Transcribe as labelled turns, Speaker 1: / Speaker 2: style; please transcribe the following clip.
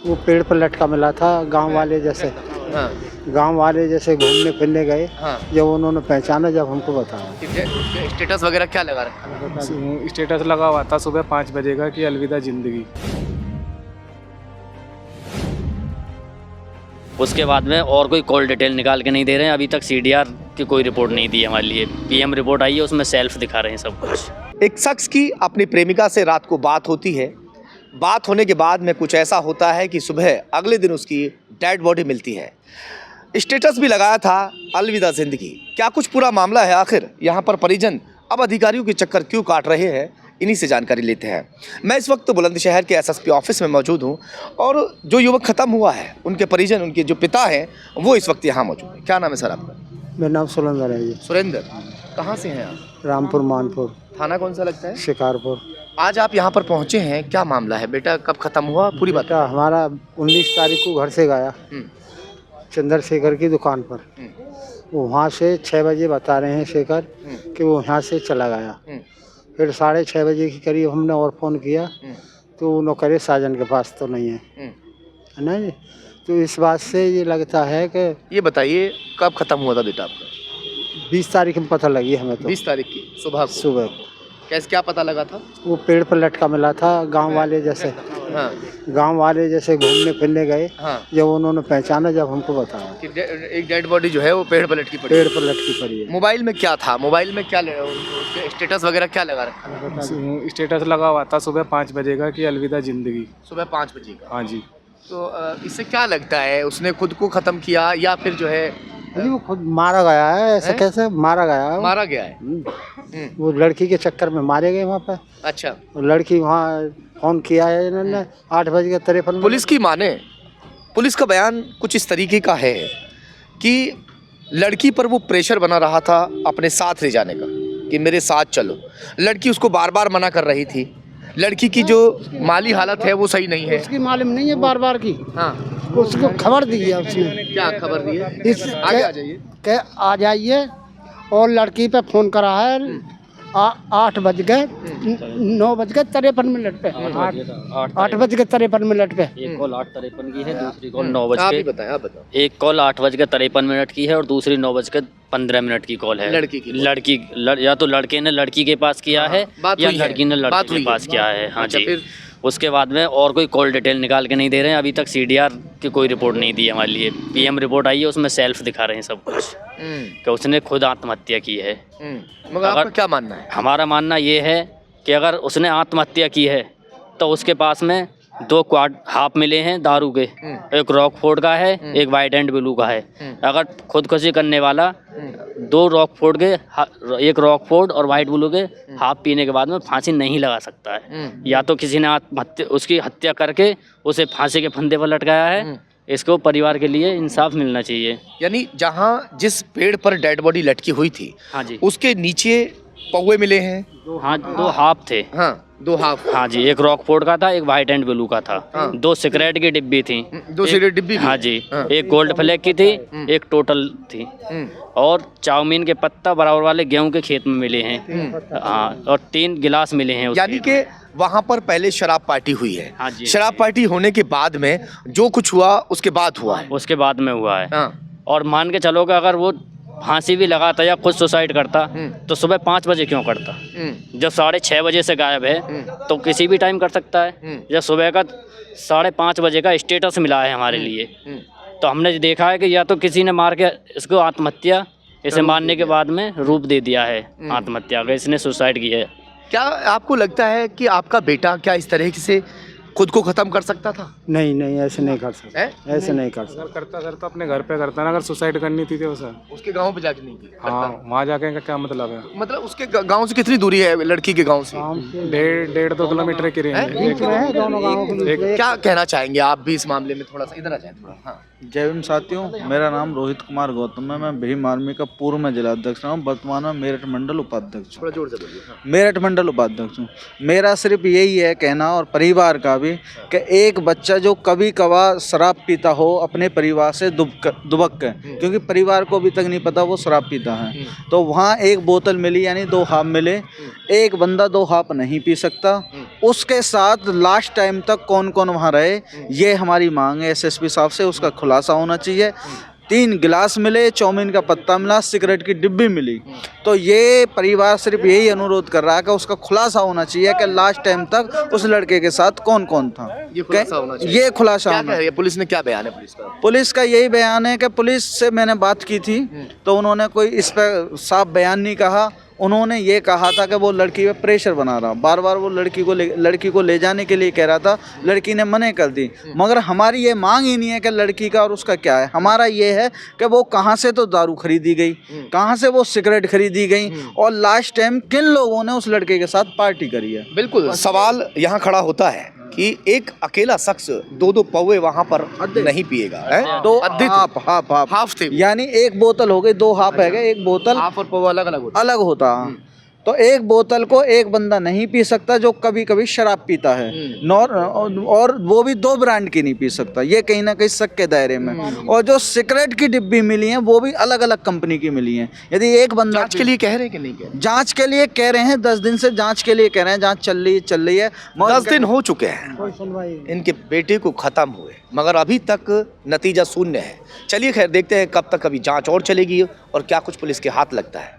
Speaker 1: वो पेड़ पर लटका मिला था। गांव वाले जैसे घूमने फिरने गए। जब उन्होंने पहचाना, जब हमको बताया।
Speaker 2: स्टेटस वगैरह क्या लगा रखा?
Speaker 3: स्टेटस लगा हुआ था सुबह 5 बजे का कि अलविदा जिंदगी।
Speaker 4: उसके बाद में और कोई कॉल डिटेल निकाल के नहीं दे रहे हैं। अभी तक सीडीआर की कोई रिपोर्ट नहीं दी है हमारे लिए। पीएम रिपोर्ट आई है, उसमें सेल्फ दिखा रहे हैं सब कुछ।
Speaker 2: एक शख्स की अपनी प्रेमिका से रात को बात होती है। बात होने के बाद में कुछ ऐसा होता है कि सुबह अगले दिन उसकी डेड बॉडी मिलती है। स्टेटस भी लगाया था अलविदा जिंदगी। क्या कुछ पूरा मामला है? आखिर यहाँ पर परिजन अब अधिकारियों के चक्कर क्यों काट रहे हैं, इन्हीं से जानकारी लेते हैं। मैं इस वक्त बुलंदशहर के एसएसपी ऑफिस में मौजूद हूँ और जो युवक ख़त्म हुआ है, उनके परिजन, उनके जो पिता हैं, वो इस वक्त यहाँ मौजूद हैं। क्या नाम है सर आपका?
Speaker 1: मेरा नाम सुरेंद्र है जी।
Speaker 2: सुरेंद्र, कहाँ से हैं आप?
Speaker 1: रामपुर मानपुर,
Speaker 2: थाना कौन सा लगता है?
Speaker 1: शिकारपुर।
Speaker 2: आज आप यहाँ पर पहुँचे हैं, क्या मामला है? बेटा कब ख़त्म हुआ, पूरी बात?
Speaker 1: बेटा हमारा 19 तारीख को घर से गया चंद्रशेखर की दुकान पर। वो वहाँ से 6 बजे बता रहे हैं शेखर कि वो यहाँ से चला गया। फिर 6:30 बजे के करीब हमने और फ़ोन किया तो उन्होंने करे साजन के पास तो नहीं है ना जी। तो इस बात से ये लगता है कि
Speaker 2: ये बताइए कब ख़त्म हुआ था बेटा आपका?
Speaker 1: 20 तारीख में पता लगी हमें तो।
Speaker 2: 20 तारीख की सुबह को?
Speaker 1: सुबह।
Speaker 2: कैसे, क्या पता लगा था?
Speaker 1: वो पेड़ पर लटका मिला था। गांव वाले जैसे घूमने फिरने गए। जब उन्होंने पहचाना, जब हमको बताया
Speaker 2: कि एक डेड बॉडी जो है वो पेड़ पर लटकी पड़ी।
Speaker 1: पेड़ पर लटकी पड़ी है।
Speaker 2: मोबाइल में क्या था? मोबाइल में क्या स्टेटस वगैरह क्या लगा रखा?
Speaker 3: स्टेटस लगा हुआ था सुबह 5 बजे का कि अलविदा जिंदगी।
Speaker 2: सुबह 5 बजे का?
Speaker 3: हाँ जी।
Speaker 2: तो इससे क्या लगता है, उसने खुद को ख़त्म किया या फिर जो है
Speaker 1: वो खुद मारा गया है? ऐसे कैसे मारा गया है?
Speaker 2: मारा गया है।
Speaker 1: वो लड़की के चक्कर में मारे गए वहाँ पे।
Speaker 2: अच्छा।
Speaker 1: लड़की वहाँ फोन किया है इन्होंने 8:53।
Speaker 2: पुलिस की माने, पुलिस का बयान कुछ इस तरीके का है कि लड़की पर वो प्रेशर बना रहा था अपने साथ ले जाने का कि मेरे साथ चलो। लड़की उसको बार बार मना कर रही थी। लड़की की जो माली हालत है वो सही नहीं है।
Speaker 1: उसकी मालूम नहीं है बार की। उसको खबर दी है उसने।
Speaker 2: क्या खबर दी है?
Speaker 1: आगे आ जाइए। के आ जाइए। और लड़की पे फोन करा है 8:53 पे। 8:53 पे।
Speaker 4: एक कॉल 8:53 की है, दूसरी कॉल 9 बज के।
Speaker 2: आप बताओ।
Speaker 4: एक कॉल 8:53 की है और दूसरी 9:15 की कॉल है। लड़की या तो लड़के ने लड़की के पास किया है या लड़की ने लड़के के पास किया है। हाँ जी। उसके बाद में और कोई कॉल डिटेल निकाल के नहीं दे रहे हैं। अभी तक सीडीआर की कोई रिपोर्ट नहीं दी है हमारे लिए। पीएम रिपोर्ट आई है, उसमें सेल्फ दिखा रहे हैं सब कुछ कि उसने खुद आत्महत्या की है।
Speaker 2: मगर आपका क्या मानना है?
Speaker 4: हमारा मानना ये है कि अगर उसने आत्महत्या की है तो उसके पास में 2 क्वाड हाफ मिले हैं दारू के। एक रॉकफोर्ड का है, एक वाइट एंड ब्लू का है। अगर खुदकुशी करने वाला 2 रॉकफोर्ड के, एक रॉकफोर्ड और वाइट ब्लू के हाफ पीने के बाद में फांसी नहीं लगा सकता है। या तो किसी ने आत्महत्या, उसकी हत्या करके उसे फांसी के फंदे पर लटकाया है। इसको परिवार के लिए इंसाफ मिलना चाहिए।
Speaker 2: यानी जहाँ जिस पेड़ पर डेड बॉडी लटकी हुई थी,
Speaker 4: हाँ जी,
Speaker 2: उसके नीचे पौवे मिले हैं।
Speaker 4: हाँ, 2 हाफ थे।
Speaker 2: हाँ, 2 हाफ।
Speaker 4: हाँ जी, एक रॉकफोर्ड का था, एक वाइट एंड ब्लू का था। 2 सिगरेट की डिब्बी थी।
Speaker 2: 2 सिगरेट डिब्बी?
Speaker 4: हाँ जी। एक गोल्ड फ्लैग की थी, एक टोटल थी। और चाउमीन के पत्ता बराबर वाले गेहूं के खेत में मिले हैं। हाँ, और 3 गिलास मिले हैं।
Speaker 2: यानी कि वहाँ पर पहले शराब पार्टी हुई है।
Speaker 4: हाँ जी।
Speaker 2: शराब पार्टी होने के बाद में जो कुछ हुआ उसके बाद हुआ है।
Speaker 4: उसके बाद में हुआ है।
Speaker 2: हाँ।
Speaker 4: और मान के चलो कि अगर वो फांसी भी लगाता या खुद सुसाइड करता तो सुबह 5 बजे क्यों करता? जब 6:30 बजे से गायब है तो किसी भी टाइम कर सकता है। जब सुबह का 5:30 बजे का स्टेटस मिला है हमारे लिए, तो हमने देखा है कि या तो किसी ने मार के इसको आत्महत्या, इसे मारने के बाद में रूप दे दिया है आत्महत्या का, इसने सुसाइड किया है।
Speaker 2: क्या आपको लगता है कि आपका बेटा क्या इस तरह से खुद को खत्म कर सकता था?
Speaker 1: नहीं, ऐसे नहीं कर सकता। ऐसे नहीं कर सकता।
Speaker 3: करता अपने घर पे करता ना। अगर सुसाइड करनी थी तो सर
Speaker 2: उसके गांव पे जाके नहीं की?
Speaker 3: हाँ, वहाँ जाके का क्या मतलब है?
Speaker 2: मतलब उसके गांव से कितनी दूरी है लड़की के गांव से?
Speaker 3: 1.5-2 किलोमीटर की रेंज है।
Speaker 2: क्या कहना चाहेंगे आप भी इस मामले में? थोड़ा सा इधर आ जाए थोड़ा। हाँ।
Speaker 5: जय भीम साथियों, मेरा नाम रोहित कुमार गौतम है। मैं भीम आर्मी का पूर्व में जिलाध्यक्ष हूँ, वर्तमान में मेरठ मंडल उपाध्यक्ष हूँ।
Speaker 2: थोड़ा जोर से बोलिए। हाँ।
Speaker 5: मेरठ मंडल उपाध्यक्ष हूँ। मेरा सिर्फ यही है कहना, और परिवार का अभी कि एक बच्चा जो कभी कभार शराब पीता हो अपने परिवार से दुबक के, क्योंकि परिवार को अभी तक नहीं पता वो शराब पीता है, तो वहाँ एक बोतल मिली यानी 2 हाफ मिले। एक बंदा 2 हाफ नहीं पी सकता। उसके साथ लास्ट टाइम तक कौन कौन वहाँ रहे, ये हमारी मांग है एसएसपी साहब से, उसका खुलासा होना चाहिए। 3 गिलास मिले, चाउमीन का पत्ता मिला, सिगरेट की डिब्बी मिली। तो ये परिवार सिर्फ यही अनुरोध कर रहा है कि उसका खुलासा होना चाहिए कि लास्ट टाइम तक उस लड़के के साथ कौन कौन था।
Speaker 2: ये खुलासा होना चाहिए।
Speaker 5: ये खुलासा
Speaker 2: क्या
Speaker 5: होना।
Speaker 2: कह रही है पुलिस ने, क्या बयान है पुलिस का?
Speaker 5: पुलिस का यही बयान है कि पुलिस से मैंने बात की थी तो उन्होंने कोई इस पर साफ बयान नहीं कहा। उन्होंने ये कहा था कि वो लड़की पे प्रेशर बना रहा, बार बार वो लड़की को ले जाने के लिए कह रहा था, लड़की ने मने कर दी। मगर हमारी ये मांग ही नहीं है कि लड़की का और उसका क्या है, हमारा ये है कि वो कहाँ से तो दारू खरीदी गई, कहाँ से वो सिगरेट खरीदी गई और लास्ट टाइम किन लोगों ने उस लड़के के साथ पार्टी करी है।
Speaker 2: बिल्कुल सवाल यहाँ खड़ा होता है कि एक अकेला शख्स 2-2 पौवे वहाँ पर नहीं पिएगा, है?
Speaker 5: तो
Speaker 2: हाफ
Speaker 5: हाफ
Speaker 2: थे,
Speaker 5: यानी एक बोतल हो गई, 2 हाफ है गए, एक बोतल
Speaker 2: हाफ और पौवा अलग अलग
Speaker 5: होता। तो एक बोतल को एक बंदा नहीं पी सकता जो कभी कभी शराब पीता है, और वो भी 2 ब्रांड की नहीं पी सकता, ये कहीं ना कहीं शक के दायरे में। और जो सिगरेट की डिब्बी मिली है वो भी अलग अलग कंपनी की मिली है। यदि एक बंदा
Speaker 2: जांच के लिए कह रहे हैं कि नहीं कह रहे?
Speaker 5: जांच के लिए कह रहे हैं, 10 दिन से जांच के लिए कह रहे हैं, जांच चल रही है।
Speaker 2: 10 दिन हो चुके हैं इनके बेटे को खत्म हुए, मगर अभी तक नतीजा शून्य है। चलिए खैर देखते हैं कब तक अभी जांच और चलेगी और क्या कुछ पुलिस के हाथ लगता है।